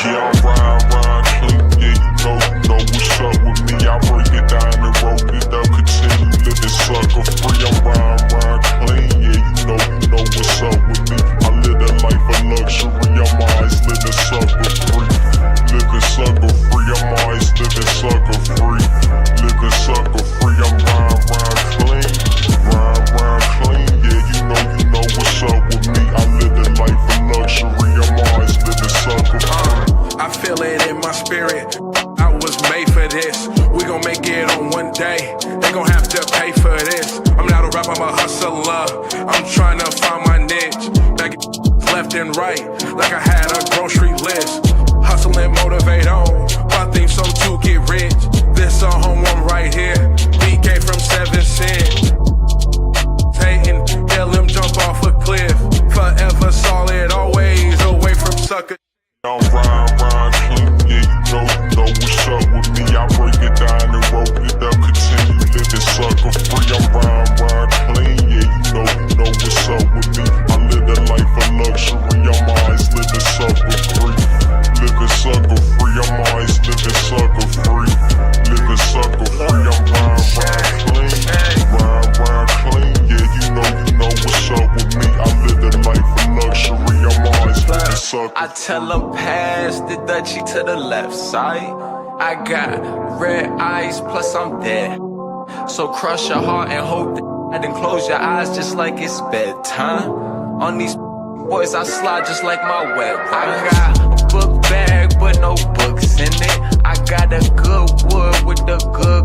Yeah, I'm ride clean, yeah, you know what's up with me. I break it down and roll it up, continue living sucker free. I'm ride clean, yeah, you know what's up with me. I live a life of luxury, I'm always living sucker free. Living sucker free, I'm always living sucker free. Living sucker free, I'm ride clean. Ride clean, yeah, you know what's up with me. I live a life of luxury, I'm always living sucker free. I feel it in my spirit. I was made for this. We gon' make it on one day. They gon' have to pay for this. I'm not a rapper, I'm a hustler. I'm trying to find my niche. Back left and right, like I had a grocery list. Hustle and motivate on. My theme song to get rich. This a home one right here. BK from 7 Cent. Hating, tell him jump off a cliff. Forever solid, always away from sucker. I'm ride clean, yeah, you know what's up with me. I break it down and roll it up, continue living sucker free. I'm ride clean, yeah, you know what's up with me. I live a life of luxury, I'm always living sucker free. Living sucker free, I'm always living sucker free. Living sucker free, I'm ride clean. Ride clean, yeah, you know what's up with me. I live a life of luxury, I'm always living sucker free. I tell them pass the Dutchie to the left side. I got red eyes, plus I'm dead. So crush your heart and hope that and close your eyes just like it's bedtime. On these boys I slide just like my web. I got a book bag but no books in it. I got a good wood with the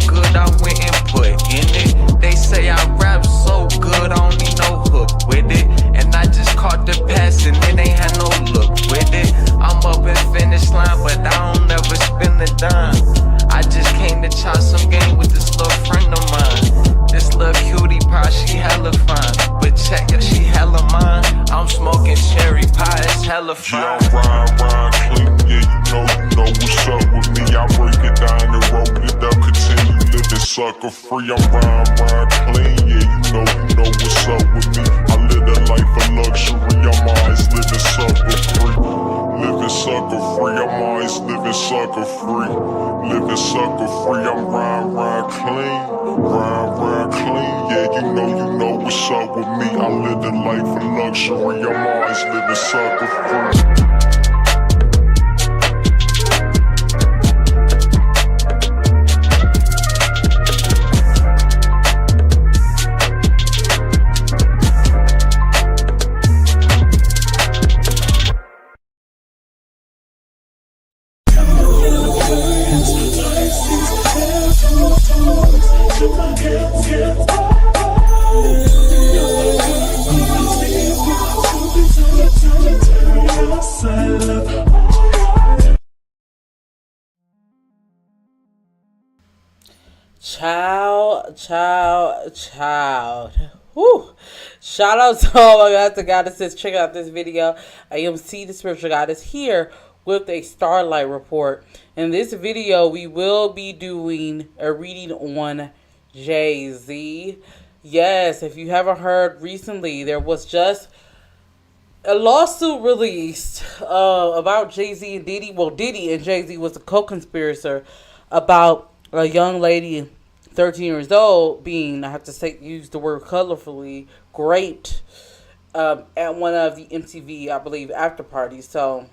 good I went and put in it. They say I rap so good I don't need no hook with it. And I just caught the pass and it ain't had no look with it. I'm up in finish line but I don't never spend a dime. I just came to chop some game with this little friend of mine. This little cutie pie, she hella fine. But check ya, she hella mine. I'm smoking cherry pie, it's hella fine. Yeah, I'm ride clean, yeah, you know what's up with me. I break it down and roll it up, continue living sucker free. I'm ride clean, yeah, you know what's up with me. I live a life of luxury, I'm always living sucker free. Living sucker free, I'm always living sucker free. Living sucker free, I'm ride clean. Ride clean, yeah, you know what's up with me. I live a life of luxury, I'm always living sucker free. Child. Woo. Shout out to all my gods and goddesses. Check out this video. I am C, the spiritual goddess, here with a starlight report. In this video, we will be doing a reading on Jay-Z. Yes, if you haven't heard recently, there was just a lawsuit released about Jay-Z and Diddy. Well, Diddy and Jay-Z was a co-conspirator about a young lady, 13 years old, being, I have to say, use the word colorfully, raped at one of the MTV, I believe, after parties. So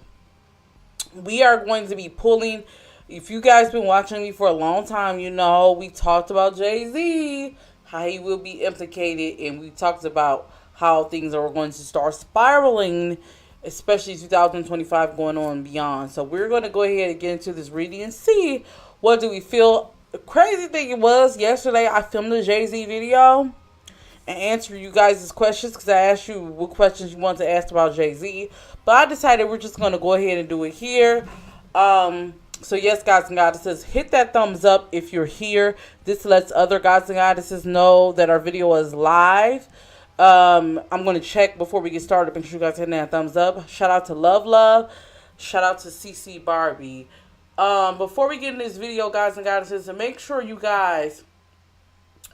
we are going to be pulling. If you guys been watching me for a long time, you know we talked about Jay-Z, how he will be implicated, and we talked about how things are going to start spiraling, especially 2025 going on and beyond. So we're going to go ahead and get into this reading and see what do we feel. The crazy thing it was, yesterday I filmed a Jay-Z video and answered you guys' questions because I asked you what questions you want to ask about Jay-Z. But I decided we're just going to go ahead and do it here. So yes, guys and goddesses, hit that thumbs up if you're here. This lets other gods and goddesses know that our video is live. I'm going to check before we get started. Make sure you guys hit that thumbs up. Shout out to Love. Shout out to CC Barbie. Before we get in this video, guys and goddesses, and make sure you guys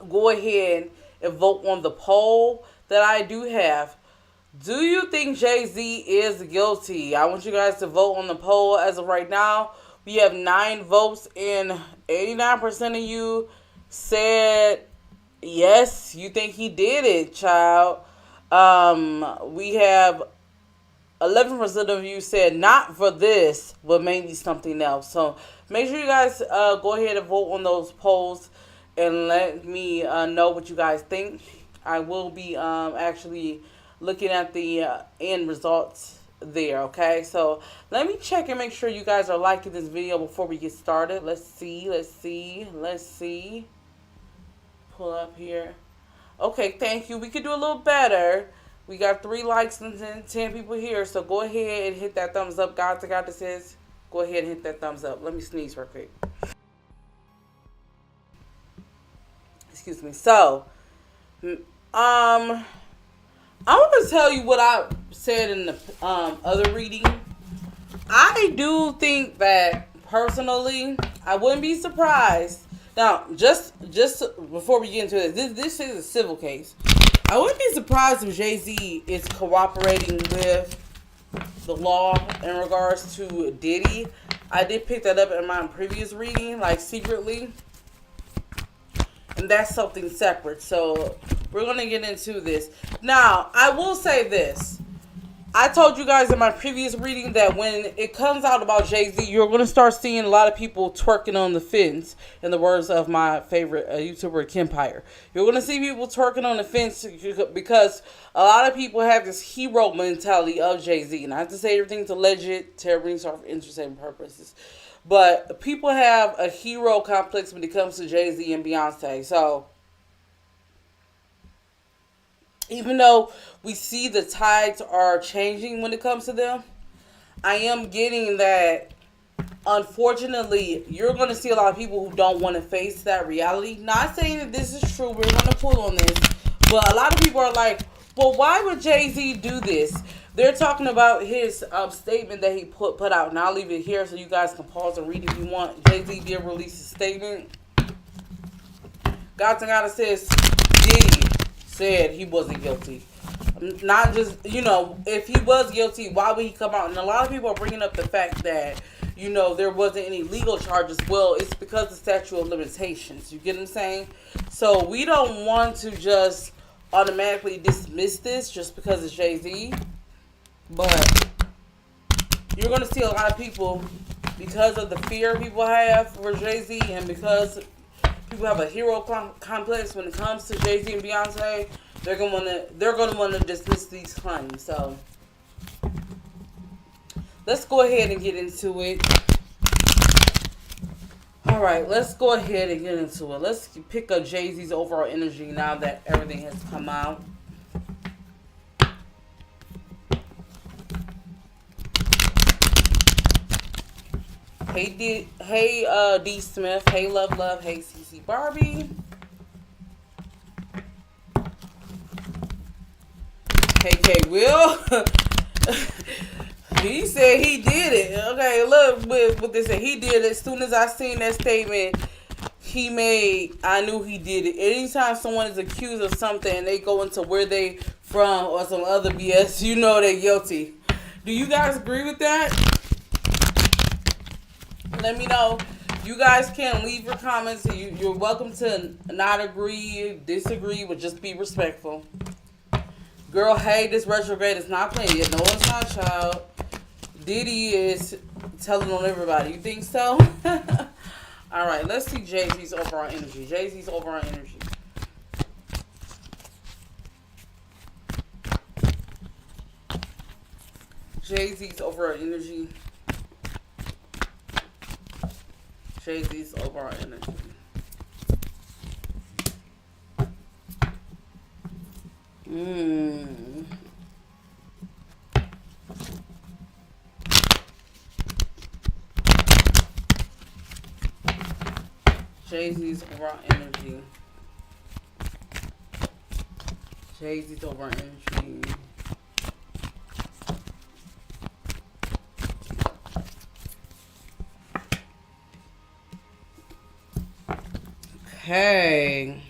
go ahead and vote on the poll that I do have. Do you think Jay-Z is guilty? I want you guys to vote on the poll. As of right now, we have 9 votes, and 89% of you said yes, you think he did it, child. We have 11% of you said not for this, but maybe something else. So make sure you guys go ahead and vote on those polls and let me know what you guys think. I will be actually looking at the end results there, okay? So let me check and make sure you guys are liking this video before we get started. Let's see. Pull up here. Okay, thank you. We could do a little better. We got 3 likes and 10 people here, so go ahead and hit that thumbs up. God to God that says, go ahead and hit that thumbs up. Let me sneeze real quick. Excuse me. So, I want to tell you what I said in the other reading. I do think that, personally, I wouldn't be surprised. Now, just before we get into this is a civil case. I wouldn't be surprised if Jay-Z is cooperating with the law in regards to Diddy. I did pick that up in my previous reading, like secretly. And that's something separate. So we're going to get into this. Now, I will say this. I told you guys in my previous reading that when it comes out about Jay-Z, you're going to start seeing a lot of people twerking on the fence, in the words of my favorite YouTuber, Kempire. You're going to see people twerking on the fence because a lot of people have this hero mentality of Jay-Z. Not to say everything's alleged, to everything's for interesting purposes. But people have a hero complex when it comes to Jay-Z and Beyonce. So, even though we see the tides are changing when it comes to them, I am getting that, unfortunately, you're going to see a lot of people who don't want to face that reality. Not saying that this is true. We're going to pull on this. But a lot of people are like, well, why would Jay-Z do this? They're talking about his statement that he put out. And I'll leave it here so you guys can pause and read if you want. Jay-Z did release a statement. God says, Diddy said he wasn't guilty. Not just, if he was guilty, why would he come out? And a lot of people are bringing up the fact that, there wasn't any legal charges. Well, it's because of the statute of limitations. You get what I'm saying? So we don't want to just automatically dismiss this just because it's Jay-Z. But you're going to see a lot of people, because of the fear people have for Jay-Z and because people have a hero complex when it comes to Jay-Z and Beyonce, they're gonna want to dismiss these claims. So let's go ahead and get into it. All right, let's go ahead and get into it. Let's pick up Jay-Z's overall energy now that everything has come out. Hey D Smith. Hey Love. Hey CC Barbie. KK Will. He said he did it. Okay, look what they said. He did it. As soon as I seen that statement he made, I knew he did it. Anytime someone is accused of something and they go into where they from or some other BS, you know they're guilty. Do you guys agree with that? Let me know. You guys can leave your comments. You're welcome to not agree, disagree, but just be respectful. Girl, hey, this retrograde is not playing yet. No, it's not, child. Diddy is telling on everybody. You think so? All right, let's see Jay-Z's overall energy. Jay-Z's overall energy. Jay-Z's overall energy. Jay-Z's overall energy. Jay-Z's overall energy. Jay-Z's overall energy. Okay.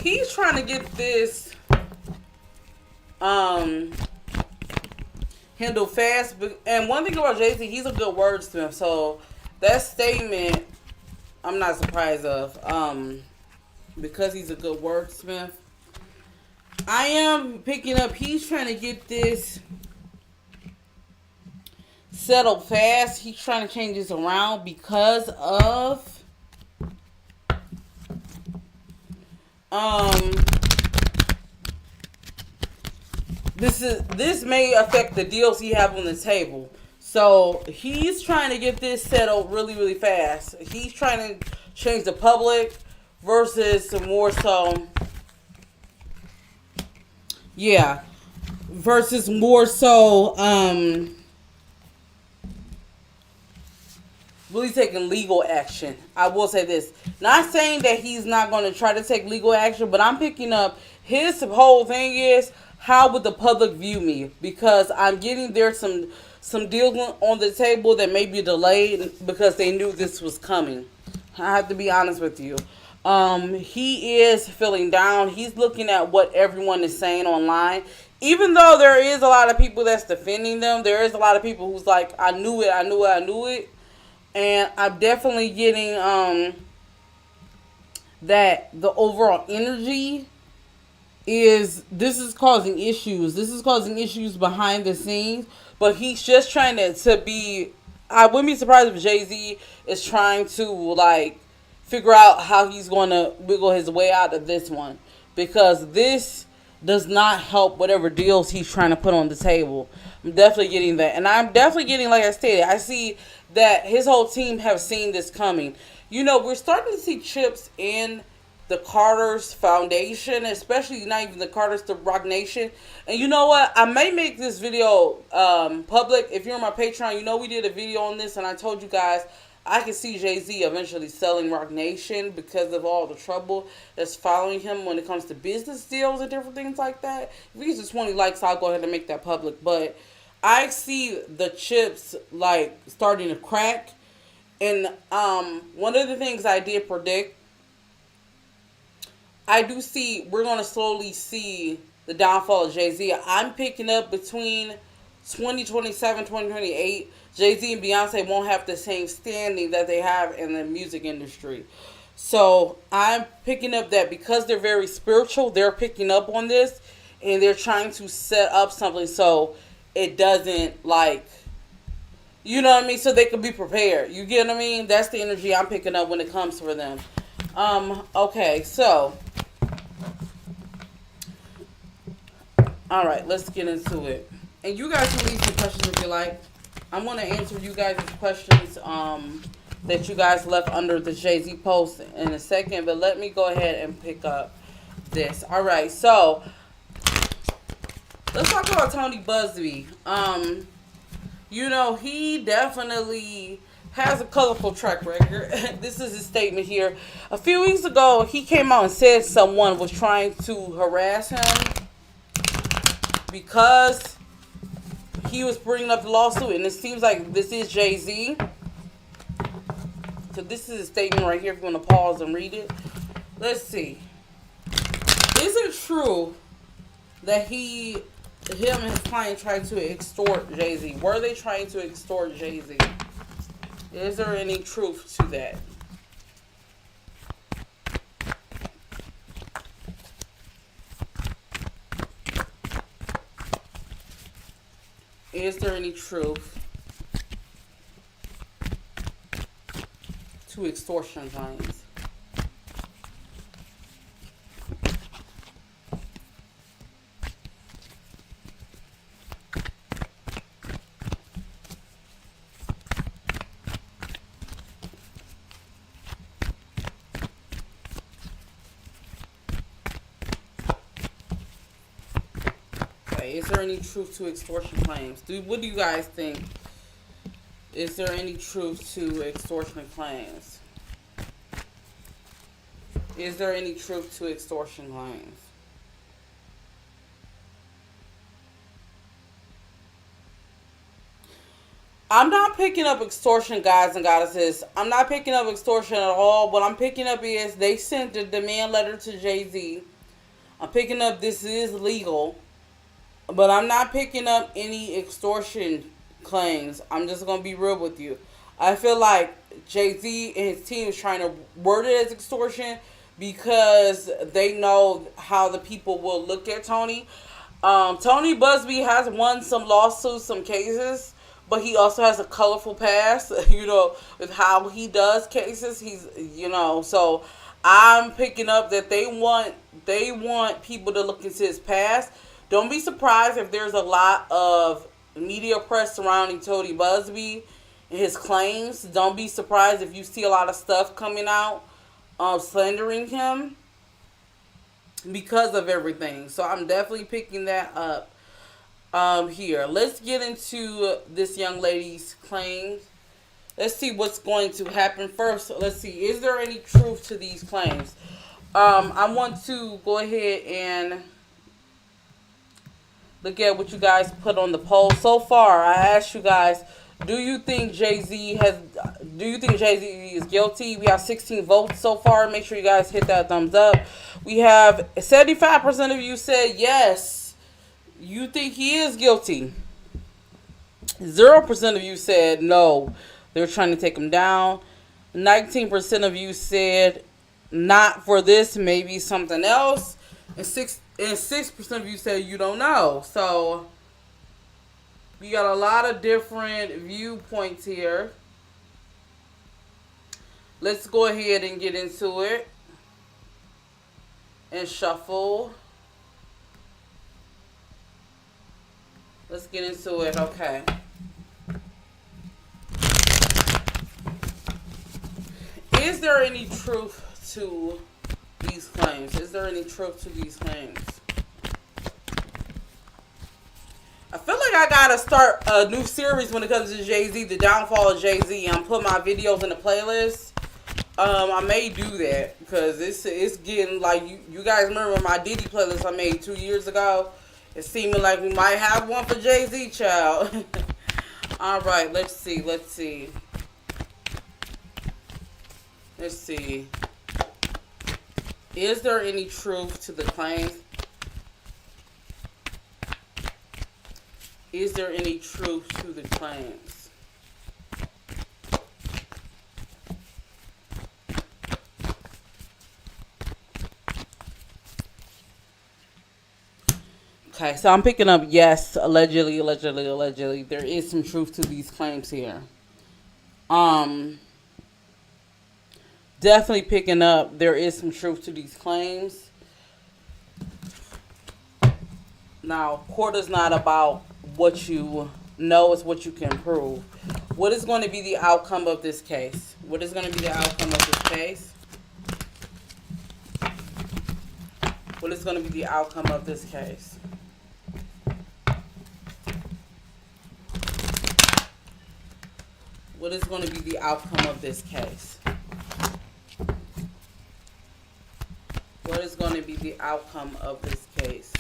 he's trying to get this handled fast. And one thing about Jay-Z, he's a good wordsmith. So that statement, I'm not surprised of. Because he's a good wordsmith. I am picking up, he's trying to get this settled fast. He's trying to change this around because of this may affect the deals he have on the table. So he's trying to get this settled really, really fast. He's trying to change the public versus more so, yeah, versus more so, really taking legal action. I will say this. Not saying that he's not going to try to take legal action, but I'm picking up his whole thing is, how would the public view me? Because I'm getting there some deals on the table that may be delayed because they knew this was coming. I have to be honest with you. He is feeling down. He's looking at what everyone is saying online. Even though there is a lot of people that's defending them, there is a lot of people who's like, I knew it. And I'm definitely getting that the overall energy this is causing issues. This is causing issues behind the scenes. But he's just trying to be, I wouldn't be surprised if Jay-Z is trying to like figure out how he's going to wiggle his way out of this one. Because this does not help whatever deals he's trying to put on the table. I'm definitely getting that. And I'm definitely getting, like I stated, I see that his whole team have seen this coming. You know, we're starting to see chips in the Carter's Foundation, especially not even the Carter's, the Rock Nation. And you know what? I may make this video public. If you're on my Patreon, you know we did a video on this, and I told you guys I can see Jay-Z eventually selling Rock Nation because of all the trouble that's following him when it comes to business deals and different things like that. If he gets to 20 likes, I'll go ahead and make that public. But I see the chips like starting to crack. And one of the things I did predict, I do see we're going to slowly see the downfall of Jay-Z. I'm picking up between 2027, 2028, Jay-Z and Beyonce won't have the same standing that they have in the music industry. So I'm picking up that because they're very spiritual, they're picking up on this and they're trying to set up something so it doesn't like, you know what I mean? So they can be prepared. You get what I mean? That's the energy I'm picking up when it comes for them. Okay, so all right, let's get into it. And you guys can leave some questions if you like. I'm going to answer you guys' questions that you guys left under the Jay-Z post in a second. But let me go ahead and pick up this. All right, so let's talk about Tony Busby. You know, he definitely has a colorful track record. This is his statement here. A few weeks ago, he came out and said someone was trying to harass him because he was bringing up the lawsuit, and it seems like this is Jay-Z. So this is a statement right here if you want to pause and read it. Let's see. Is it true that him and his client tried to extort Jay-Z? Were they trying to extort Jay-Z? Is there any truth to that? Is there any truth to extortion claims? Is there any truth to extortion claims? What do you guys think? Is there any truth to extortion claims? Is there any truth to extortion claims? I'm not picking up extortion, guys and goddesses. I'm not picking up extortion at all. What I'm picking up is they sent a demand letter to Jay-Z. I'm picking up this is legal. But I'm not picking up any extortion claims. I'm just going to be real with you. I feel like Jay-Z and his team is trying to word it as extortion because they know how the people will look at Tony. Tony Busby has won some lawsuits, some cases, but he also has a colorful past, you know, with how he does cases. He's, you know, so I'm picking up that they want people to look into his past. Don't be surprised if there's a lot of media press surrounding Tony Busby and his claims. Don't be surprised if you see a lot of stuff coming out slandering him because of everything. So I'm definitely picking that up here. Let's get into this young lady's claims. Let's see what's going to happen first. Let's see. Is there any truth to these claims? I want to go ahead and look at what you guys put on the poll. So far, I asked you guys, do you think Jay-Z is guilty? We have 16 votes so far. Make sure you guys hit that thumbs up. We have 75% of you said yes, you think he is guilty. 0% of you said no, they're trying to take him down. 19% of you said not for this, maybe something else. And 6% of you said you don't know. So we got a lot of different viewpoints here. Let's go ahead and get into it and shuffle. Let's get into it. Okay. Is there any truth to these claims? Is there any truth to these claims? I feel like I gotta start a new series when it comes to Jay-Z, the downfall of Jay-Z. I'm putting my videos in the playlist. I may do that because it's getting like you guys remember my Diddy playlist I made 2 years ago. It's seeming like we might have one for Jay-Z, child. All right, let's see. Let's see. Is there any truth to the claims? Is there any truth to the claims? Okay, so I'm picking up yes, allegedly. There is some truth to these claims here. Definitely picking up there is some truth to these claims. Now, court is not about what you know, it's what you can prove. What is going to be the outcome of this case? What is going to be the outcome of this case? What is going to be the outcome of this case? What is going to be the outcome of this case? What is going to be the outcome of this case?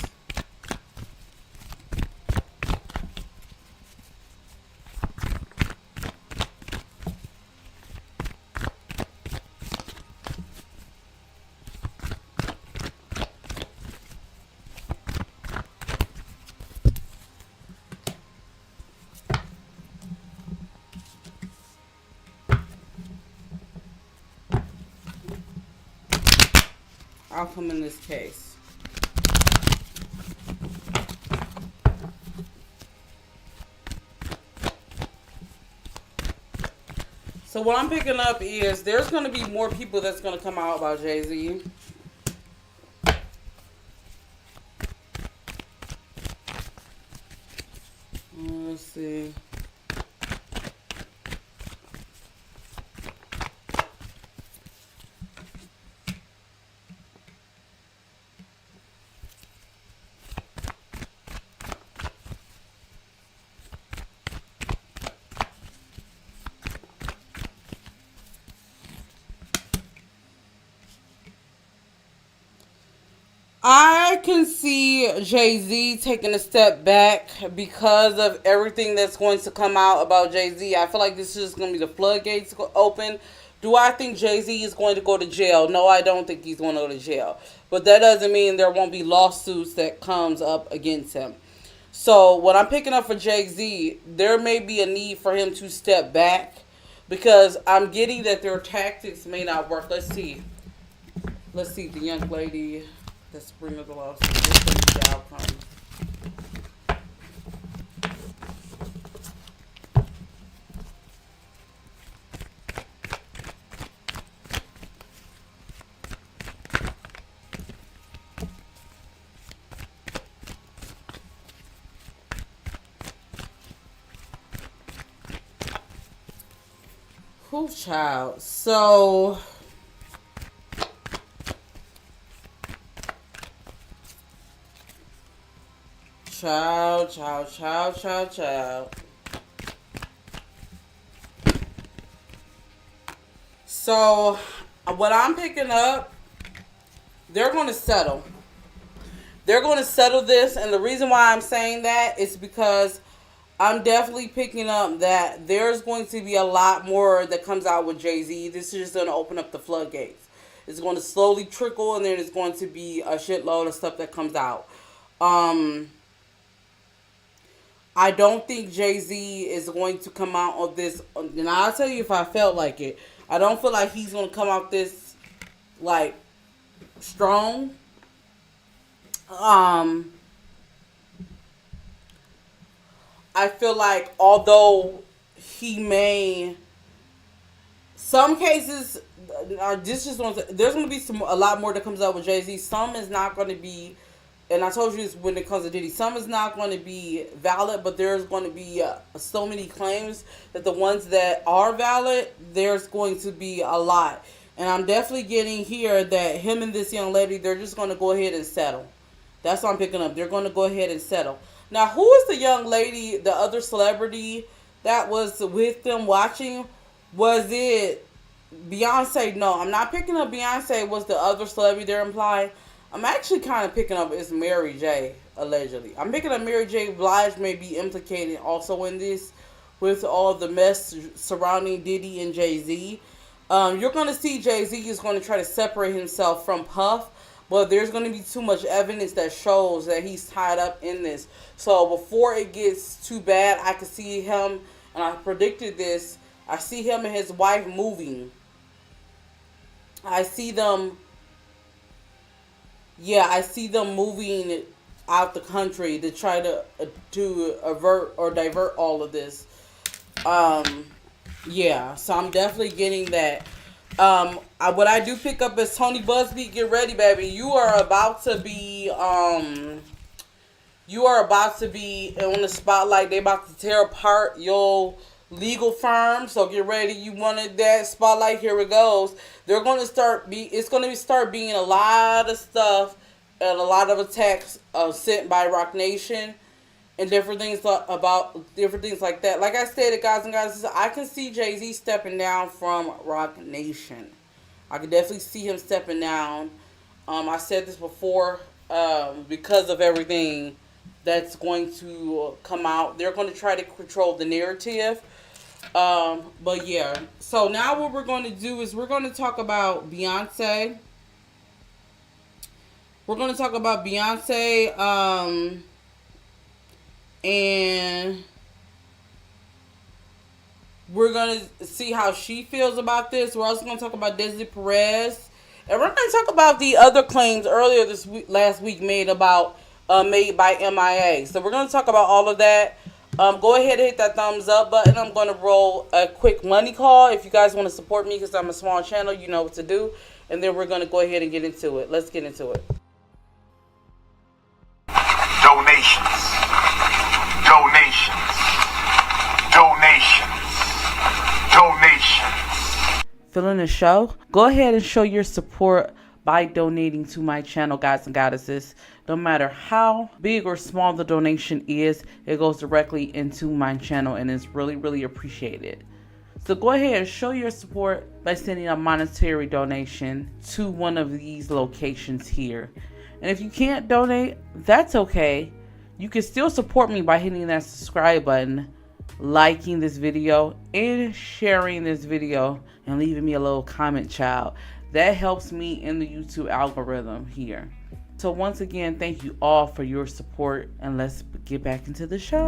Outcome in this case. So what I'm picking up is there's going to be more people that's going to come out about Jay-Z. Let's see. I can see Jay-Z taking a step back because of everything that's going to come out about Jay-Z. I feel like this is going to be the floodgates open. Do I think Jay-Z is going to go to jail? No, I don't think he's going to go to jail. But that doesn't mean there won't be lawsuits that comes up against him. So what I'm picking up for Jay-Z, there may be a need for him to step back because I'm getting that their tactics may not work. Let's see. Let's see the young lady that's bringing the lawsuit. Let's see the outcome. Who child? So child. So what I'm picking up, they're going to settle. They're going to settle this, and the reason why I'm saying that is because I'm definitely picking up that there's going to be a lot more that comes out with Jay-Z. This is just going to open up the floodgates. It's going to slowly trickle, and then it's going to be a shitload of stuff that comes out. I don't think Jay-Z is going to come out of this, and I'll tell you if I felt like it. I don't feel like he's going to come out this, like, strong. I feel like although he may, some cases, there's going to be a lot more that comes out with Jay-Z. Some is not going to be, and I told you this when it comes to Diddy, some is not going to be valid, but there's going to be so many claims that the ones that are valid, there's going to be a lot. And I'm definitely getting here that him and this young lady, they're just going to go ahead and settle. That's what I'm picking up. They're going to go ahead and settle. Now, who is the young lady, the other celebrity that was with them watching? Was it Beyonce? No, I'm not picking up Beyonce was the other celebrity they're implying. I'm actually kind of picking up it's Mary J, allegedly. I'm picking up Mary J. Blige may be implicated also in this with all the mess surrounding Diddy and Jay-Z. You're going to see Jay-Z is going to try to separate himself from Puff. But there's going to be too much evidence that shows that he's tied up in this. So before it gets too bad, I can see him, and I predicted this, I see him and his wife moving. I see them moving out the country to try to avert or divert all of this. Yeah, so I'm definitely getting that. What I do pick up is Tony Busby. Get ready, baby. You are about to be on the spotlight. They about to tear apart your legal firm. So get ready. You wanted that spotlight. Here it goes. They're going to start being a lot of stuff and a lot of attacks sent by Rock Nation and different things like that. Like I stated, guys and guys, I can see Jay-Z stepping down from Rock Nation. I can definitely see him stepping down. I said this before, because of everything that's going to come out. They're going to try to control the narrative. But yeah. So now what we're going to do is we're going to talk about Beyonce. We're going to talk about Beyonce, and we're going to see how she feels about this. We're also going to talk about Desiree Perez. And we're going to talk about the other claims earlier last week made by MIA. So we're going to talk about all of that. Go ahead and hit that thumbs up button. I'm going to roll a quick money call. If you guys want to support me because I'm a small channel, you know what to do. And then we're going to go ahead and get into it. Let's get into it. Donations. Feeling the show? Go ahead and show your support by donating to my channel, guys and goddesses. No matter how big or small the donation is, it goes directly into my channel and it's really, really appreciated. So go ahead and show your support by sending a monetary donation to one of these locations here. And if you can't donate, that's okay. You can still support me by hitting that subscribe button, liking this video, and sharing this video, and leaving me a little comment, child. That helps me in the YouTube algorithm here. So once again, thank you all for your support, and let's get back into the show.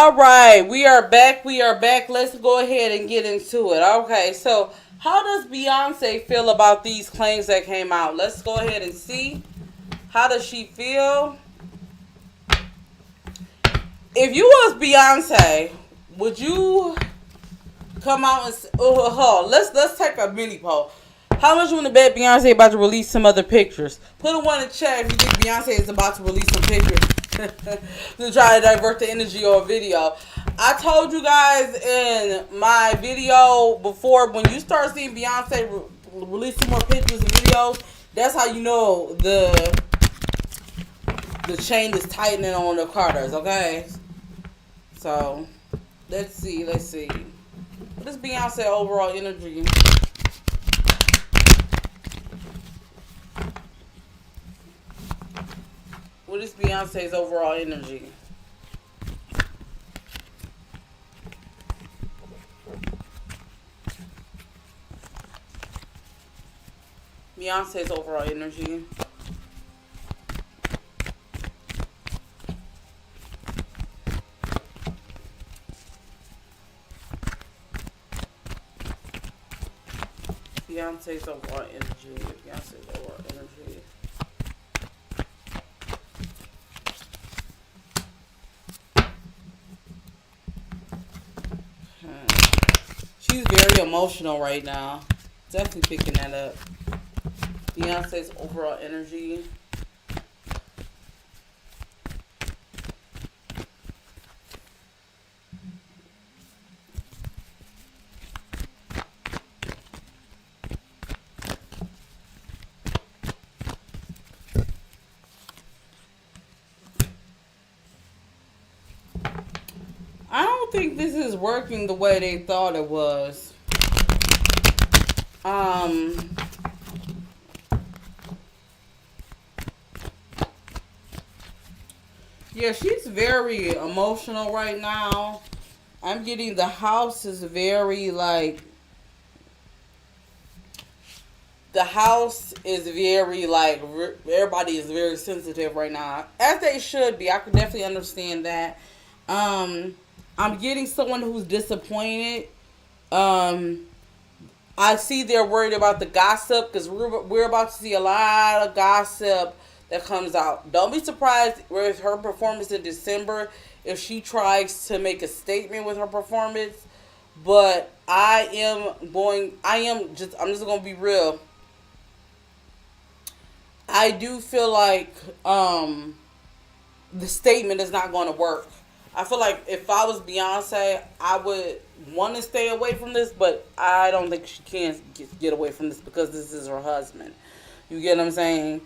All right, we are back. Let's go ahead and get into it. Okay, so how does Beyonce feel about these claims that came out? Let's go ahead and see. How does she feel? If you was Beyonce, would you come out and let's take a mini poll. How much you want to bet Beyonce about to release some other pictures? Put a 1 in chat if you think Beyonce is about to release some pictures to try to divert the energy or a video. I told you guys in my video before, when you start seeing Beyonce releasing more pictures and videos, that's how you know the chain is tightening on the Carters, okay? So, let's see. What is Beyonce overall energy? What is Beyonce's overall energy? Beyonce's overall energy. Beyonce's overall energy. Beyonce's overall energy. She's very emotional right now. Definitely picking that up. Beyonce's overall energy. I don't think this is working the way they thought it was. Yeah, she's very emotional right now. I'm getting the house is very like, the house is very like, everybody is very sensitive right now, as they should be. I could definitely understand that. I'm getting someone who's disappointed. I see they're worried about the gossip, because we're about to see a lot of gossip that comes out. Don't be surprised with her performance in December if she tries to make a statement with her performance. But I'm just going to be real. I do feel like the statement is not going to work. I feel like if I was Beyonce, I would want to stay away from this, but I don't think she can get away from this, because this is her husband. You get what I'm saying?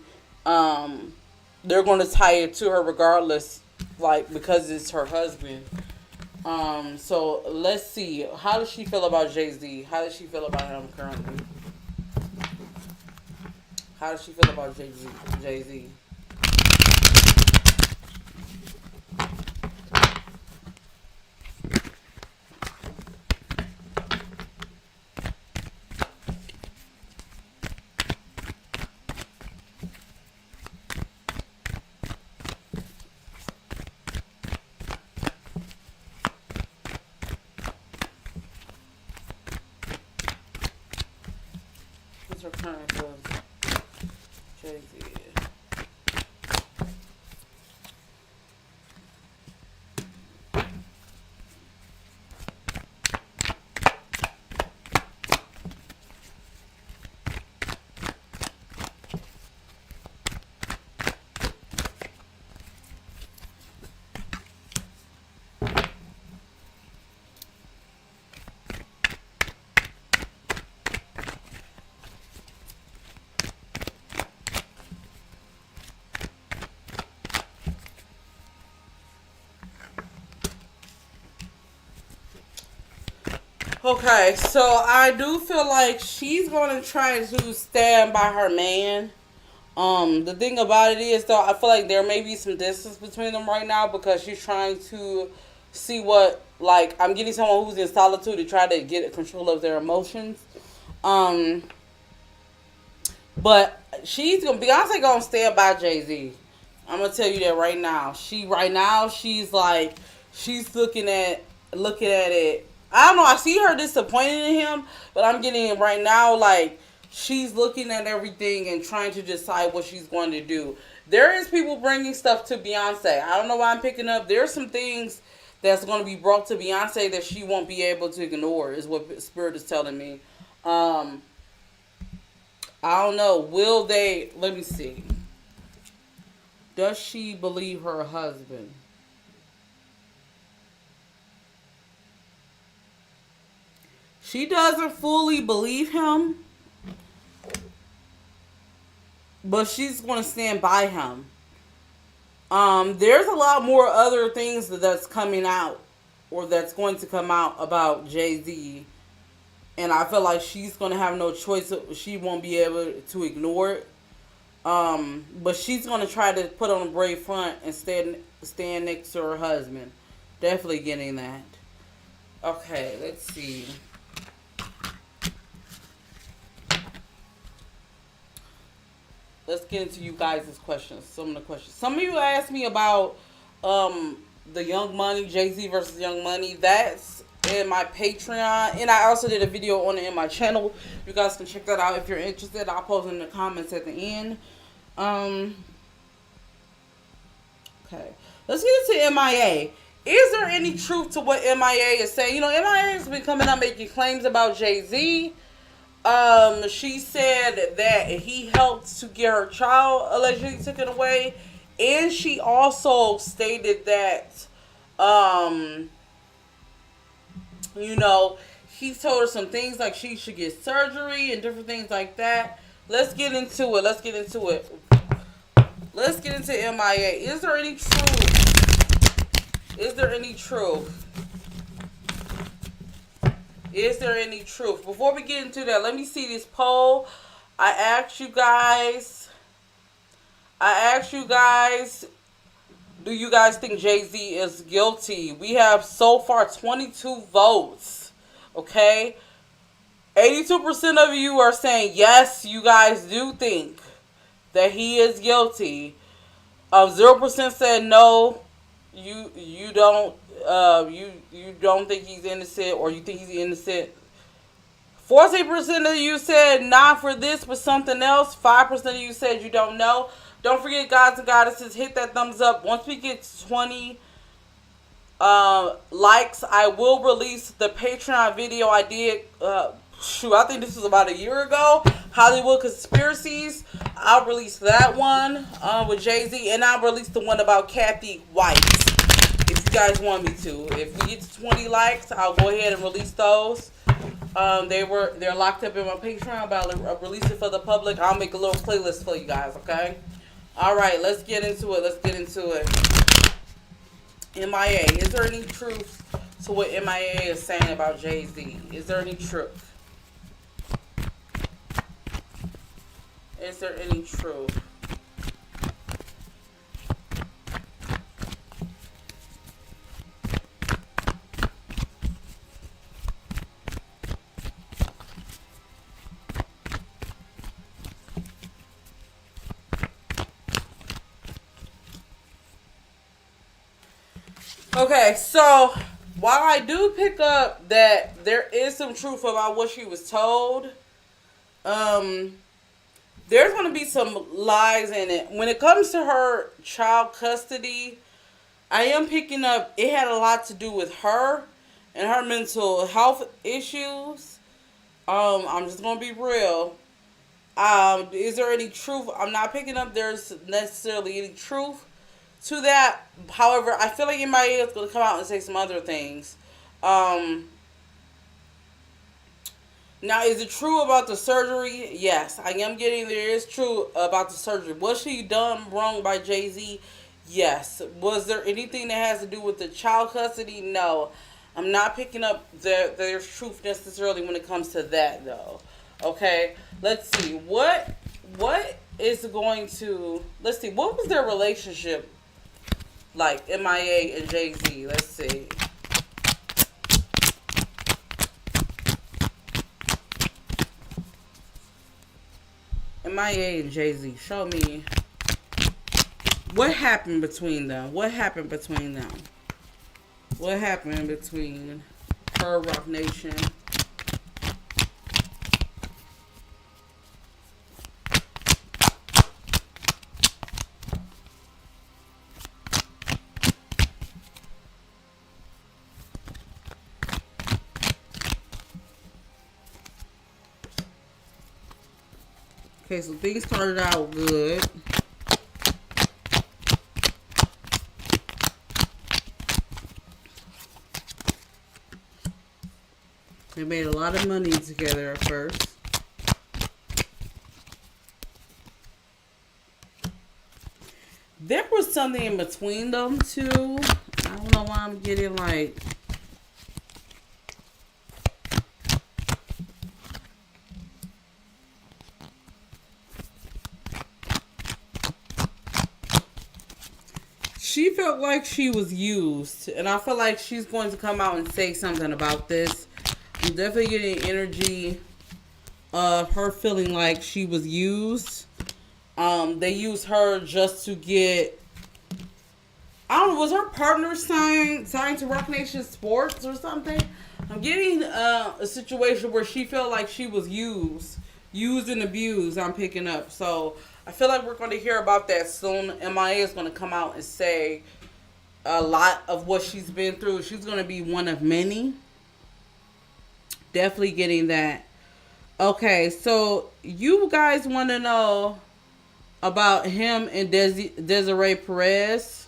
They're going to tie it to her regardless, like, because it's her husband. So let's see. How does she feel about Jay-Z? How does she feel about him currently? How does she feel about Jay-Z? What's her current feelings? Jay-Z. Okay, so I do feel like she's going to try to stand by her man. The thing about it is, though, I feel like there may be some distance between them right now because she's trying to see what, like, I'm getting someone who's in solitude to try to get control of their emotions. But Beyonce gonna stand by Jay-Z. I'm gonna tell you that right now. She's like, she's looking at it. I don't know. I see her disappointed in him, but I'm getting it right now. Like, she's looking at everything and trying to decide what she's going to do. There is people bringing stuff to Beyonce. I don't know why I'm picking up. There's some things that's going to be brought to Beyonce that she won't be able to ignore, is what Spirit is telling me. I don't know. Will they? Let me see. Does she believe her husband? She doesn't fully believe him, but she's going to stand by him. There's a lot more other things that's coming out, or that's going to come out about Jay-Z, and I feel like she's going to have no choice. She won't be able to ignore it. But she's going to try to put on a brave front and stand next to her husband. Definitely getting that. Okay, let's see. Let's get into you guys' questions. Some of the questions. Some of you asked me about the Young Money, Jay-Z versus Young Money. That's in my Patreon. And I also did a video on it in my channel. You guys can check that out if you're interested. I'll post in the comments at the end. Okay. Let's get into MIA. Is there any truth to what MIA is saying? You know, MIA has been coming out making claims about Jay-Z. She said that he helped to get her child allegedly taken away, and she also stated that, you know, he told her some things like she should get surgery and different things like that. Let's get into it. Let's get into MIA. Is there any truth? Is there any truth? Is there any truth? Before we get into that, let me see this poll. I asked you guys, do you guys think Jay-Z is guilty? We have so far 22 votes. Okay? 82% of you are saying yes, you guys do think that he is guilty. 0% said no, you don't. You don't think he's innocent, or you think he's innocent. 40% of you said not for this but something else. 5% of you said you don't know. Don't forget, gods and goddesses, hit that thumbs up. Once we get 20 likes, I will release the Patreon video I did. I think this was about a year ago. Hollywood Conspiracies. I'll release that one with Jay-Z, and I'll release the one about Kathy White. If you guys want me to. If we get to 20 likes, I'll go ahead and release those. They're locked up in my Patreon, but I'll release it for the public. I'll make a little playlist for you guys, okay? Alright, let's get into it. MIA. Is there any truth to what MIA is saying about Jay-Z? Is there any truth? Is there any truth? Okay, so while I do pick up that there is some truth about what she was told, there's going to be some lies in it. When it comes to her child custody, I am picking up it had a lot to do with her and her mental health issues. I'm just going to be real. Is there any truth? I'm not picking up there's necessarily any truth to that. However, I feel like MIA is going to come out and say some other things. Now, is it true about the surgery? Yes, I am getting there is true about the surgery. Was she done wrong by Jay-Z? Yes. Was there anything that has to do with the child custody? No. I'm not picking up there's truth necessarily when it comes to that, though. Okay, let's see what is going to. Let's see what was their relationship like, MIA and Jay-Z. Let's see. MIA and Jay-Z. Show me what happened between them. What happened between them? What happened between her, Rock Nation? Okay, so things started out good. They made a lot of money together at first. There was something in between them two. I don't know why I'm getting like... She felt like she was used, and I feel like she's going to come out and say something about this. I'm definitely getting energy of her feeling like she was used. They used her just to get, I don't know, was her partner signed to Rock Nation Sports or something? I'm getting a situation where she felt like she was used and abused. I'm picking up. So I feel like we're going to hear about that soon. MIA is going to come out and say a lot of what she's been through. She's going to be one of many. Definitely getting that. Okay, so you guys want to know about him and Desiree Perez.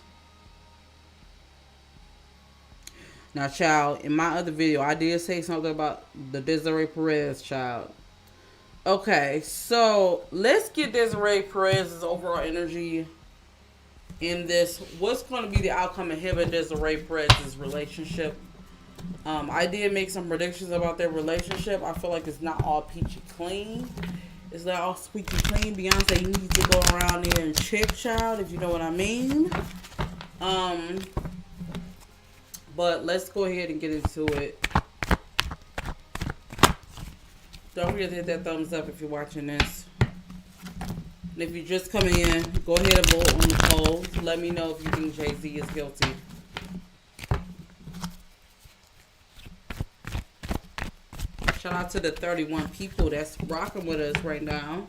Now, child, in my other video, I did say something about the Desiree Perez, child. Okay, so let's get Desiree Perez's overall energy in this. What's going to be the outcome of him and Desiree Perez's relationship? I did make some predictions about their relationship. I feel like it's not all peachy clean. It's not all squeaky clean. Beyonce, you need to go around there and check, child, if you know what I mean. But let's go ahead and get into it. Don't forget to hit that thumbs up if you're watching this. And if you're just coming in, go ahead and vote on the poll. Let me know if you think Jay-Z is guilty. Shout out to the 31 people that's rocking with us right now.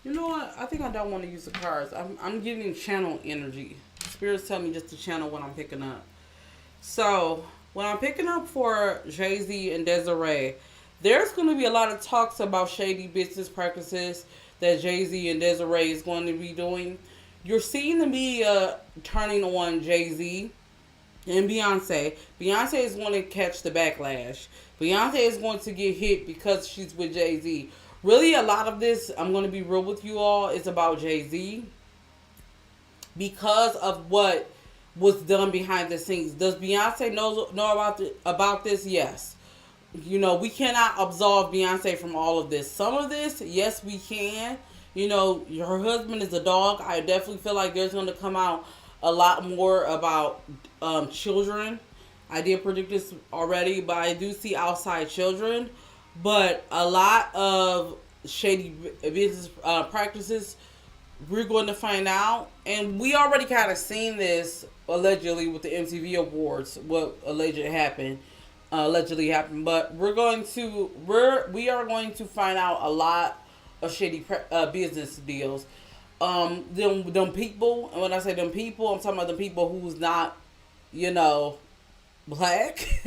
You know what? I think I don't want to use the cards. I'm getting channel energy. Spirits tell me just to channel what I'm picking up. So, when I'm picking up for Jay-Z and Desiree, there's going to be a lot of talks about shady business practices that Jay-Z and Desiree is going to be doing. You're seeing the media turning on Jay-Z and Beyonce. Beyonce is going to catch the backlash. Beyonce is going to get hit because she's with Jay-Z. Really, a lot of this, I'm going to be real with you all, is about Jay-Z. Because of what was done behind the scenes. Does Beyonce know about this? Yes. You know, we cannot absolve Beyonce from all of this. Some of this, yes, we can. You know, her husband is a dog. I definitely feel like there's going to come out a lot more about children. I did predict this already, but I do see outside children. But a lot of shady business practices, we're going to find out. And we already kind of seen this allegedly with the MTV Awards, what allegedly happened. But we are going to find out a lot of shady business deals. Them people, and when I say them people, I'm talking about the people who's not, you know, black.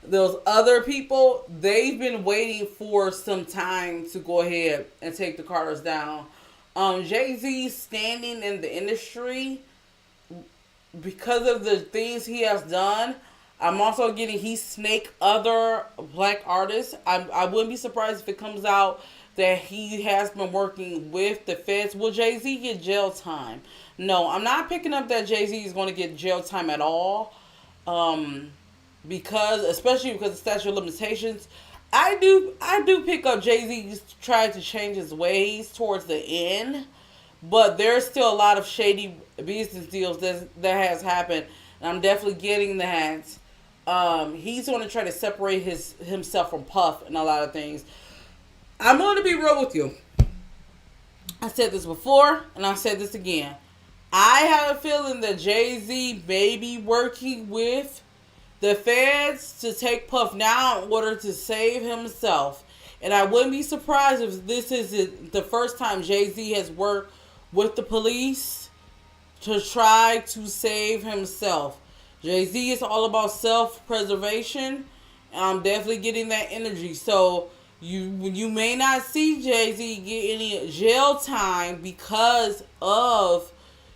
Those other people, they've been waiting for some time to go ahead and take the Carters down. Jay-Z's standing in the industry because of the things he has done. I'm also getting he snake other black artists. I wouldn't be surprised if it comes out that he has been working with the feds. Will Jay-Z get jail time? No, I'm not picking up that Jay-Z is going to get jail time at all. Especially because of statute of limitations. I do pick up Jay-Z trying to change his ways towards the end. But there's still a lot of shady business deals that has happened. And I'm definitely getting that. He's going to try to separate himself from Puff and a lot of things. I'm going to be real with you. I said this before, and I'll say this again. I have a feeling that Jay-Z may be working with the feds to take Puff down in order to save himself. And I wouldn't be surprised if this is the first time Jay-Z has worked with the police to try to save himself. Jay-Z is all about self-preservation, and I'm definitely getting that energy. So you may not see Jay-Z get any jail time because of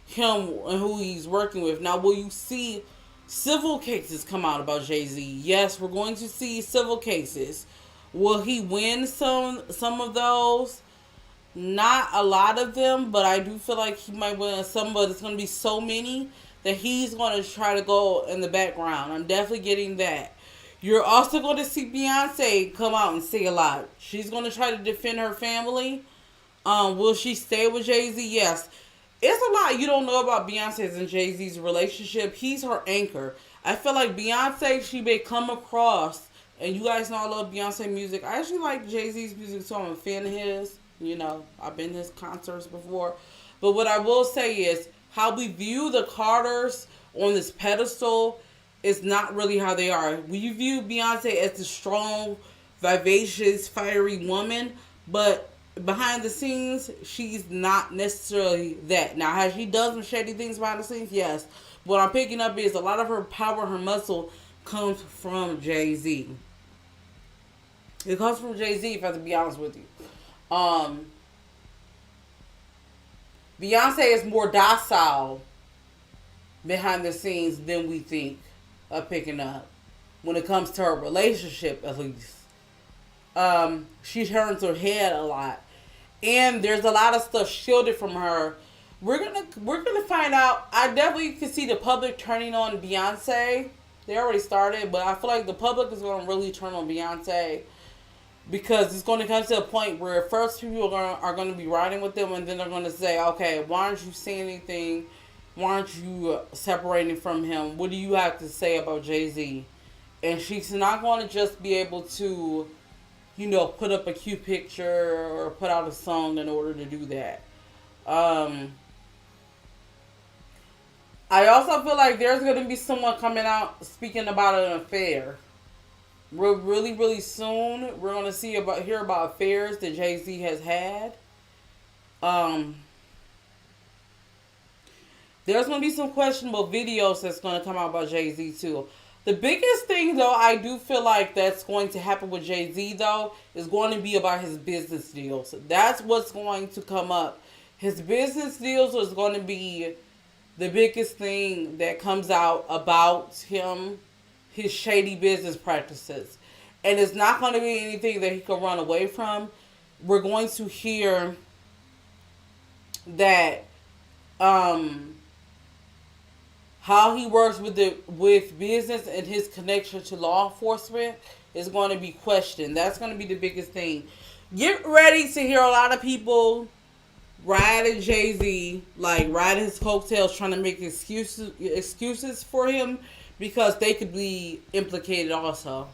him and who he's working with. Now, will you see civil cases come out about Jay-Z? Yes, we're going to see civil cases. Will he win some of those? Not a lot of them, but I do feel like he might win some, but it's going to be so many that he's going to try to go in the background. I'm definitely getting that. You're also going to see Beyonce come out and say a lot. She's going to try to defend her family. Will she stay with Jay-Z? Yes. It's a lot you don't know about Beyonce's and Jay-Z's relationship. He's her anchor. I feel like Beyonce, she may come across, and you guys know I love Beyonce music. I actually like Jay-Z's music, so I'm a fan of his. You know, I've been to his concerts before. But what I will say is, how we view the Carters on this pedestal is not really how they are. We view Beyonce as the strong, vivacious, fiery woman, but behind the scenes, she's not necessarily that. Now, has she done some shady things behind the scenes? Yes. What I'm picking up is a lot of her power, her muscle, comes from Jay-Z. It comes from Jay-Z, if I have to be honest with you. Beyonce is more docile behind the scenes than we think of picking up. When it comes to her relationship, at least. She turns her head a lot. And there's a lot of stuff shielded from her. We're gonna find out. I definitely can see the public turning on Beyonce. They already started, but I feel like the public is gonna really turn on Beyonce. Because it's going to come to a point where first people are going to be riding with them, and then they're going to say, okay, why aren't you saying anything? Why aren't you separating from him? What do you have to say about Jay-Z? And she's not going to just be able to, you know, put up a cute picture or put out a song in order to do that. I also feel like there's going to be someone coming out speaking about an affair. Really, really soon, we're going to hear about affairs that Jay-Z has had. There's going to be some questionable videos that's going to come out about Jay-Z too. The biggest thing, though, I do feel like that's going to happen with Jay-Z, though, is going to be about his business deals. That's what's going to come up. His business deals is going to be the biggest thing that comes out about him. His shady business practices. And it's not going to be anything that he can run away from. We're going to hear that how he works with business and his connection to law enforcement is going to be questioned. That's going to be the biggest thing. Get ready to hear a lot of people riding Jay-Z, like riding his coattails, trying to make excuses for him. Because they could be implicated also.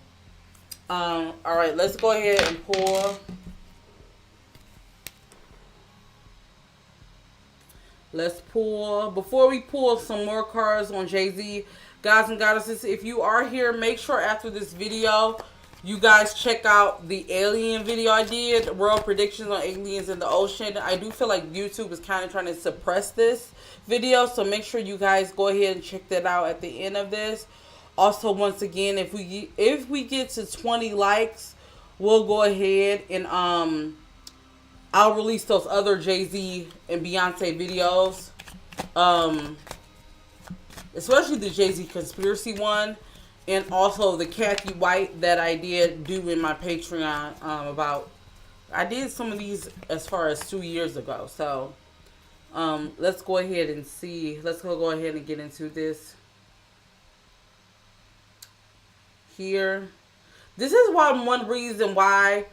Alright, let's go ahead and pour. Let's pour. Before we pull some more cards on Jay-Z, guys and goddesses, if you are here, make sure after this video, you guys check out the alien video I did. World predictions on aliens in the ocean. I do feel like YouTube is kind of trying to suppress this video, so make sure you guys go ahead and check that out at the end of this. Also, once again, if we get to 20 likes, we'll go ahead and I'll release those other Jay-Z and Beyonce videos, especially the Jay-Z conspiracy one, and also the Kathy White that I did do in my Patreon about I did some of these as far as 2 years ago. So let's go ahead and see. Let's go ahead and get into this here. This is one reason why,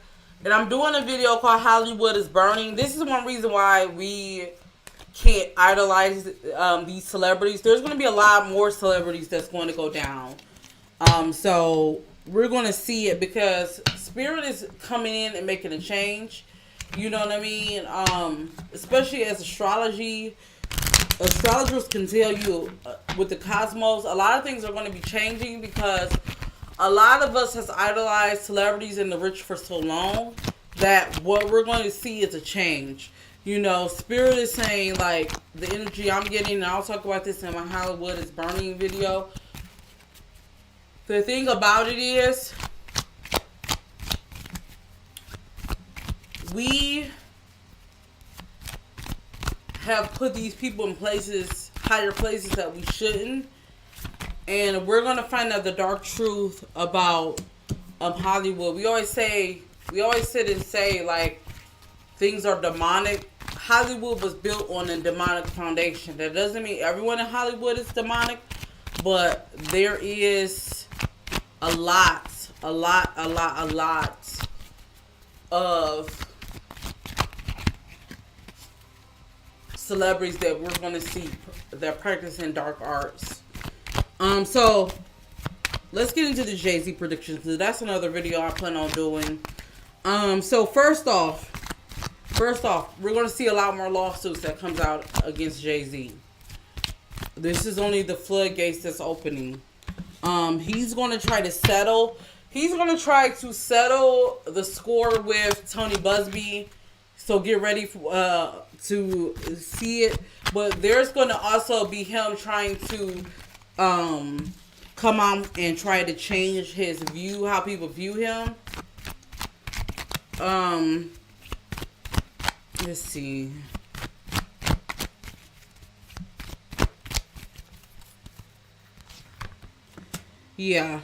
and I'm doing a video called Hollywood is Burning. This is one reason why we can't idolize these celebrities. There's going to be a lot more celebrities that's going to go down. So we're going to see it because Spirit is coming in and making a change. You know what I mean? Especially as astrologers can tell you with the cosmos, a lot of things are going to be changing because a lot of us has idolized celebrities and the rich for so long that what we're going to see is a change. You know, Spirit is saying, like, the energy I'm getting, and I'll talk about this in my Hollywood is Burning video. The thing about it is, we have put these people in places, higher places that we shouldn't. And we're going to find out the dark truth about Hollywood. We always sit and say, like, things are demonic. Hollywood was built on a demonic foundation. That doesn't mean everyone in Hollywood is demonic, but there is a lot of celebrities that we're going to see that practicing dark arts. So let's get into the Jay-Z predictions, because that's another video I plan on doing. So first off, we're going to see a lot more lawsuits that comes out against Jay-Z. This is only the floodgates that's opening. He's going to try to settle. He's going to try to settle the score with Tony Busby. So get ready for, to see it. But there's going to also be him trying to come out and try to change his view, how people view him. Let's see. Yeah.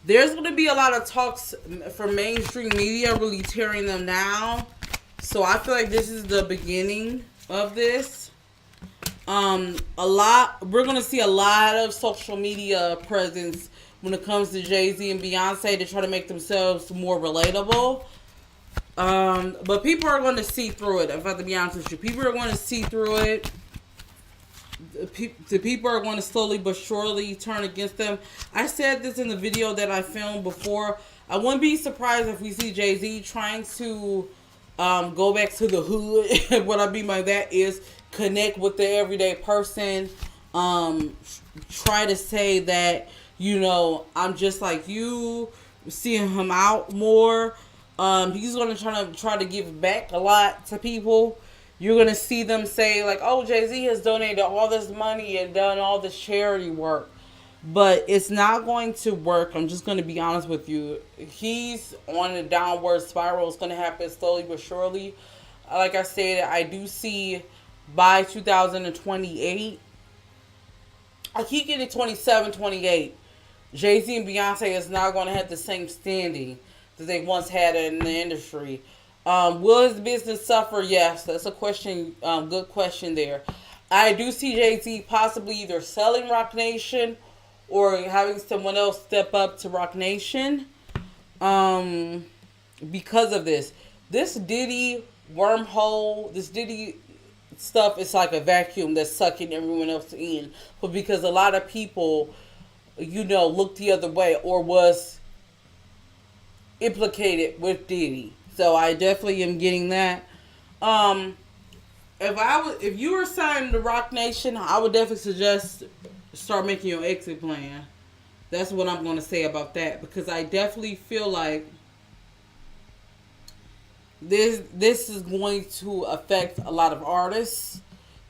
There's going to be a lot of talks from mainstream media really tearing them down. So I feel like this is the beginning of this. We're going to see a lot of social media presence when it comes to Jay-Z and Beyonce to try to make themselves more relatable. But people are going to see through it. If I have to be honest with you, people are going to see through it. The people are going to slowly but surely turn against them. I said this in the video that I filmed before. I wouldn't be surprised if we see Jay-Z trying to go back to the hood. What I mean by that is connect with the everyday person. Try to say that, you know, I'm just like you. Seeing him out more. He's going to try to give back a lot to people. You're going to see them say, like, oh, Jay-Z has donated all this money and done all this charity work. But it's not going to work. I'm just going to be honest with you. He's on a downward spiral. It's going to happen slowly but surely. Like I said, I do see by 2028, I keep getting 27, 28. Jay-Z and Beyonce is not going to have the same standing that they once had in the industry. Will his business suffer? Yes, that's a question. Good question there. I do see Jay-Z possibly either selling Roc Nation or having someone else step up to Roc Nation because of this. This Diddy wormhole, this Diddy stuff is like a vacuum that's sucking everyone else in. But because a lot of people, you know, looked the other way or was implicated with Diddy. So I definitely am getting that. If you were signed to Roc Nation, I would definitely suggest start making your exit plan. That's what I'm going to say about that, because I definitely feel like this is going to affect a lot of artists.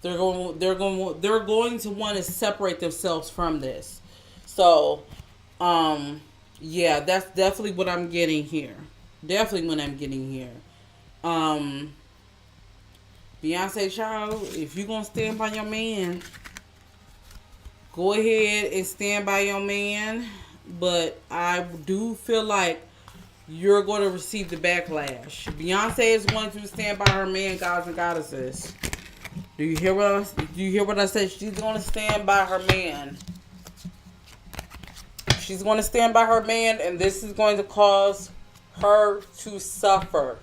They're going to want to separate themselves from this. So, yeah, that's definitely what I'm getting here. Definitely what I'm getting here. Beyonce, child, if you're going to stand by your man, go ahead and stand by your man. But I do feel like you're going to receive the backlash. Beyonce is going to stand by her man, gods and goddesses. Do you hear what I said? She's going to stand by her man. She's going to stand by her man, and this is going to cause her to suffer.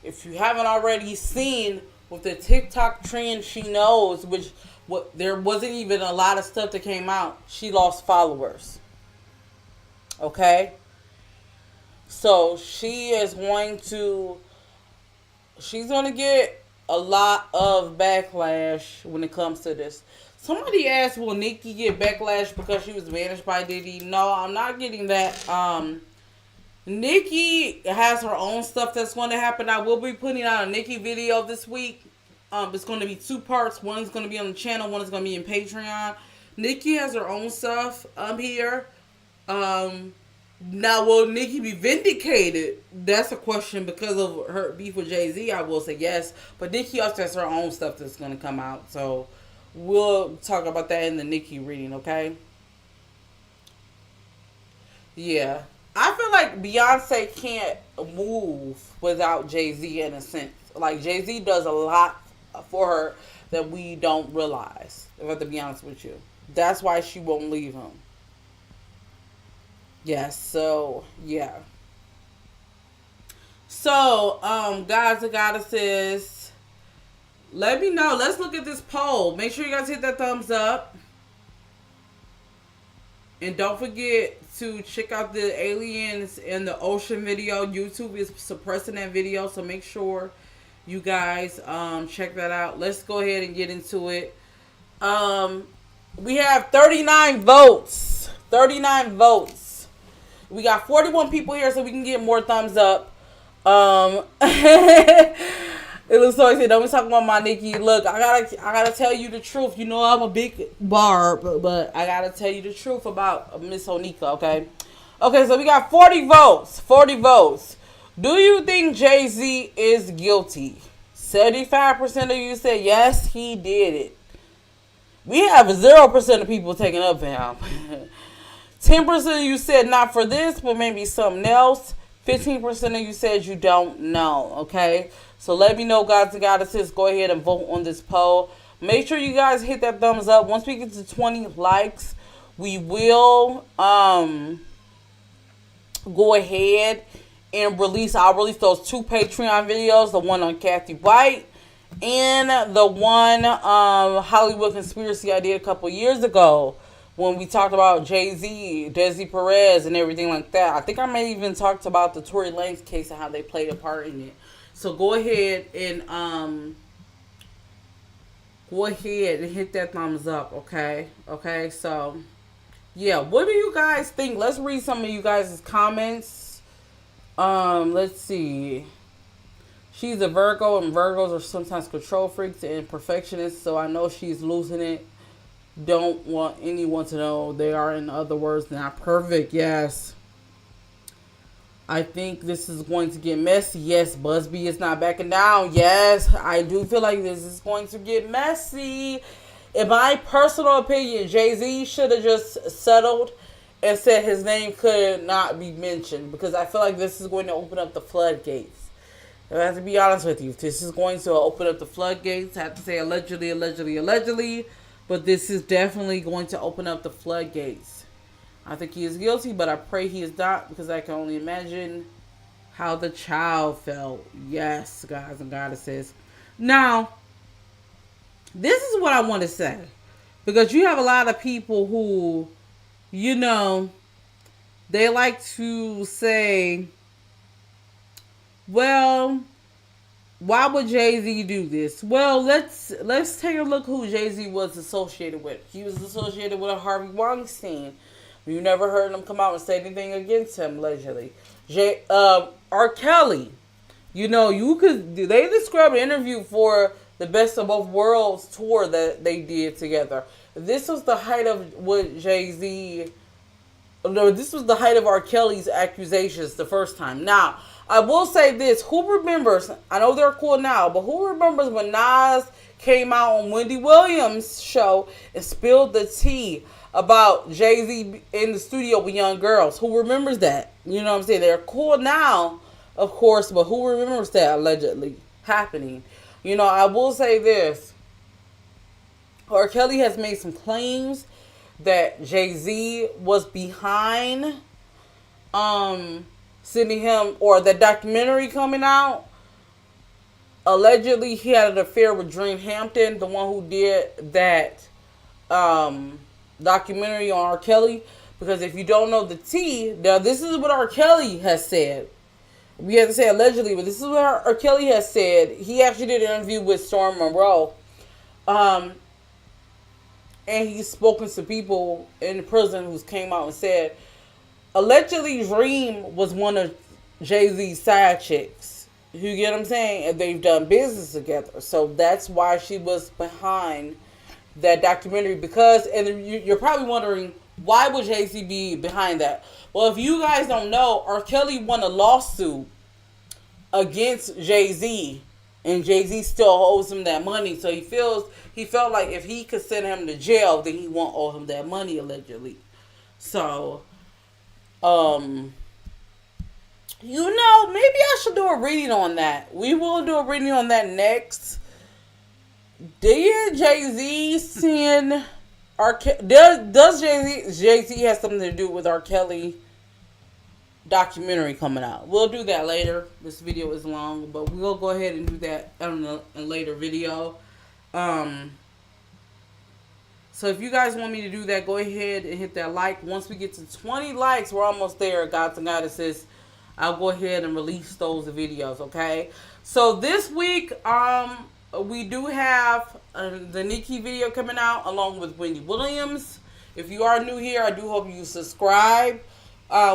If you haven't already seen with the TikTok trend, she knows, there wasn't even a lot of stuff that came out. She lost followers. Okay? So she's going to get a lot of backlash when it comes to this. Somebody asked, will Nicki get backlash because she was managed by Diddy? No, I'm not getting that. Nicki has her own stuff that's going to happen. I will be putting out a Nicki video this week. It's going to be 2 parts. One is going to be on the channel. One is going to be in Patreon. Nicki has her own stuff here. Now, will Nicki be vindicated? That's a question because of her beef with Jay-Z. I will say yes. But Nicki also has her own stuff that's going to come out. So, we'll talk about that in the Nicki reading, okay? Yeah. I feel like Beyonce can't move without Jay-Z in a sense. Like, Jay-Z does a lot for her that we don't realize, if I have to be honest with you. That's why she won't leave him. Yes, so, yeah. So, gods and goddesses, let me know. Let's look at this poll. Make sure you guys hit that thumbs up. And don't forget to check out the aliens in the ocean video. YouTube is suppressing that video, so make sure you guys check that out. Let's go ahead and get into it. We have 39 votes. 39 votes. We got 41 people here, so we can get more thumbs up. It looks so exciting. Don't be talking about my Nicki. Look, I gotta tell you the truth. You know I'm a big barb, but I gotta tell you the truth about Miss Onika, okay? Okay, so we got 40 votes. 40 votes. Do you think Jay-Z is guilty? 75% of you said yes, he did it. We have 0% of people taking up for him. 10% of you said not for this, but maybe something else. 15% of you said you don't know, okay? So let me know, gods and goddesses. Go ahead and vote on this poll. Make sure you guys hit that thumbs up. Once we get to 20 likes, we will go ahead and I'll release those 2 Patreon videos. The one on Kathy White and the one Hollywood conspiracy I did a couple years ago, when we talked about Jay-Z, Desiree Perez, and everything like that. I think I may even talked about the Tory Lanez case and how they played a part in it. So go ahead and hit that thumbs up, okay? Okay, so yeah, what do you guys think? Let's read some of you guys' comments. Let's see. She's a Virgo, and Virgos are sometimes control freaks and perfectionists, so I know she's losing it. Don't want anyone to know they are, in other words, not perfect. Yes. I think this is going to get messy. Yes, Busby is not backing down. Yes, I do feel like this is going to get messy. In my personal opinion, Jay-Z should have just settled and said his name could not be mentioned, because I feel like this is going to open up the floodgates. I have to be honest with you. This is going to open up the floodgates. I have to say allegedly, allegedly, allegedly. But this is definitely going to open up the floodgates. I think he is guilty, but I pray he is not, because I can only imagine how the child felt. Yes, guys and goddesses. Now, this is what I want to say. Because you have a lot of people who, you know, they like to say, well, why would Jay-Z do this? Well, let's take a look who Jay-Z was associated with. He was associated with a Harvey Weinstein. You never heard him come out and say anything against him, allegedly. R. Kelly. You know, they described an interview for the Best of Both Worlds tour that they did together. This was the height of what Jay-Z... No, this was the height of R. Kelly's accusations the first time. Now, I will say this. Who remembers, I know they're cool now, but who remembers when Nas came out on Wendy Williams' show and spilled the tea about Jay-Z in the studio with young girls. Who remembers that? You know what I'm saying? They're cool now, of course, but who remembers that allegedly happening? You know, I will say this. R. Kelly has made some claims that Jay-Z was behind sending him, or the documentary coming out. Allegedly, he had an affair with Dream Hampton, the one who did that documentary on R. Kelly. Because if you don't know the tea, now this is what R. Kelly has said. We have to say allegedly, but this is what R. Kelly has said. He actually did an interview with Storm Monroe. And he's spoken to people in the prison who came out and said, allegedly Dream was one of Jay-Z's side chicks. You get what I'm saying? And they've done business together. So that's why she was behind that documentary. Because, and you're probably wondering, why would Jay-Z be behind that? Well, if you guys don't know, R. Kelly won a lawsuit against Jay-Z. And Jay-Z still owes him that money. So he felt like if he could send him to jail, then he won't owe him that money, allegedly. So, you know, maybe I should do a reading on that. We will do a reading on that next. Did Jay-Z send does Jay-Z have something to do with R. Kelly documentary coming out? We'll do that later. This video is long, but we'll go ahead and do that in a later video. So if you guys want me to do that, go ahead and hit that like. Once we get to 20 likes, we're almost there, gods and goddesses. I'll go ahead and release those videos, okay? So this week, we do have the Nicki video coming out along with Wendy Williams. If you are new here, I do hope you subscribe.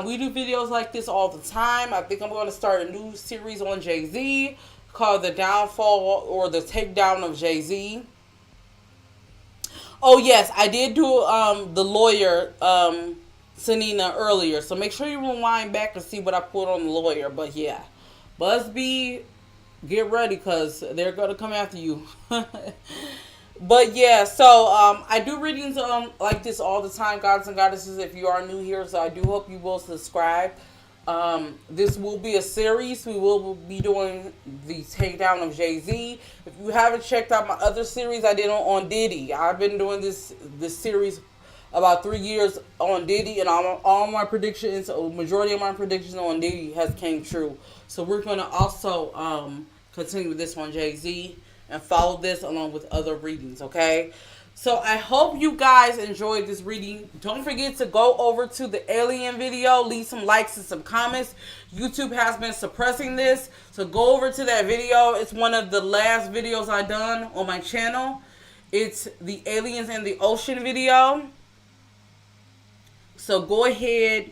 We do videos like this all the time. I think I'm going to start a new series on Jay-Z called The Downfall or The Takedown of Jay-Z. Oh, yes, I did do the lawyer, Sanina, earlier. So make sure you rewind back and see what I put on the lawyer. But, yeah, Busby, get ready because they're going to come after you. But yeah, so I do readings like this all the time, gods and goddesses, if you are new here. So I do hope you will subscribe. This will be a series. We will be doing the takedown of Jay-Z. If you haven't checked out my other series I did on Diddy, I've been doing this series about 3 years on Diddy, and all my predictions, or majority of my predictions on Diddy has came true. So we're going to also continue with this on Jay-Z and follow this along with other readings, okay? So I hope you guys enjoyed this reading. Don't forget to go over to the alien video. Leave some likes and some comments. YouTube has been suppressing this. So go over to that video. It's one of the last videos I done on my channel. It's the aliens in the ocean video. So go ahead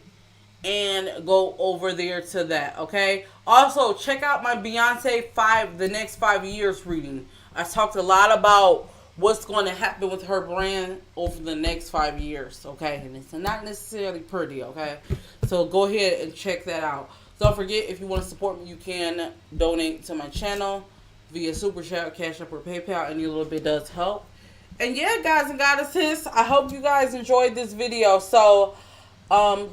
and go over there to that, okay? Also, check out my Beyonce the next 5 years reading. I talked a lot about what's going to happen with her brand over the next 5 years, okay? And it's not necessarily pretty, okay? So go ahead and check that out. Don't forget, if you want to support me, you can donate to my channel via Super Chat, CaShApp, or PayPal. Any little bit does help. And yeah, guys and goddesses, I hope you guys enjoyed this video. So,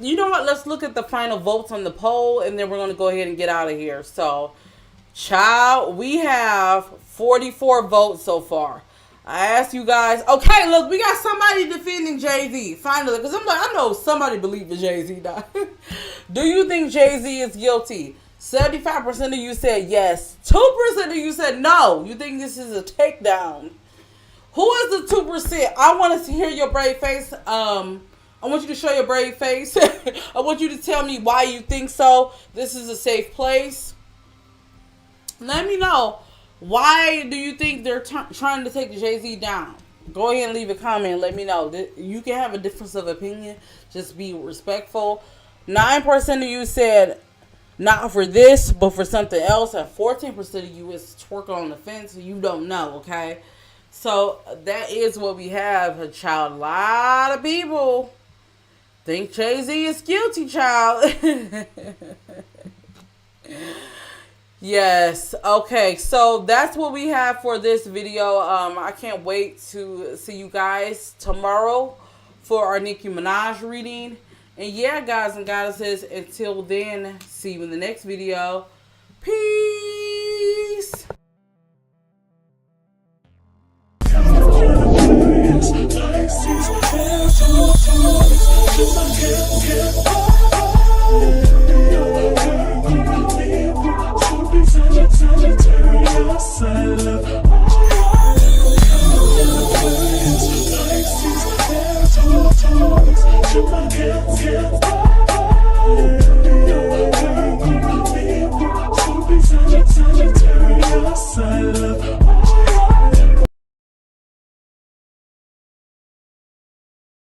you know what? Let's look at the final votes on the poll, and then we're going to go ahead and get out of here. So, child, we have 44 votes so far. I asked you guys, okay, look, we got somebody defending Jay-Z, finally, because I'm like, I know somebody believes in Jay-Z now. Do you think Jay-Z is guilty? 75% of you said yes. 2% of you said no. You think this is a takedown. Who is the 2%? I want to hear your brave face. I want you to show your brave face. I want you to tell me why you think so. This is a safe place. Let me know. Why do you think they're trying to take Jay-Z down? Go ahead and leave a comment. Let me know. You can have a difference of opinion. Just be respectful. 9% of you said not for this, but for something else. And 14% of you is twerking on the fence. So you don't know, okay? So that is what we have, child. A lot of people think Jay-Z is guilty, child. Yes. Okay. So that's what we have for this video. I can't wait to see you guys tomorrow for our Nicki Minaj reading. And yeah, guys and goddesses, until then, see you in the next video. Peace.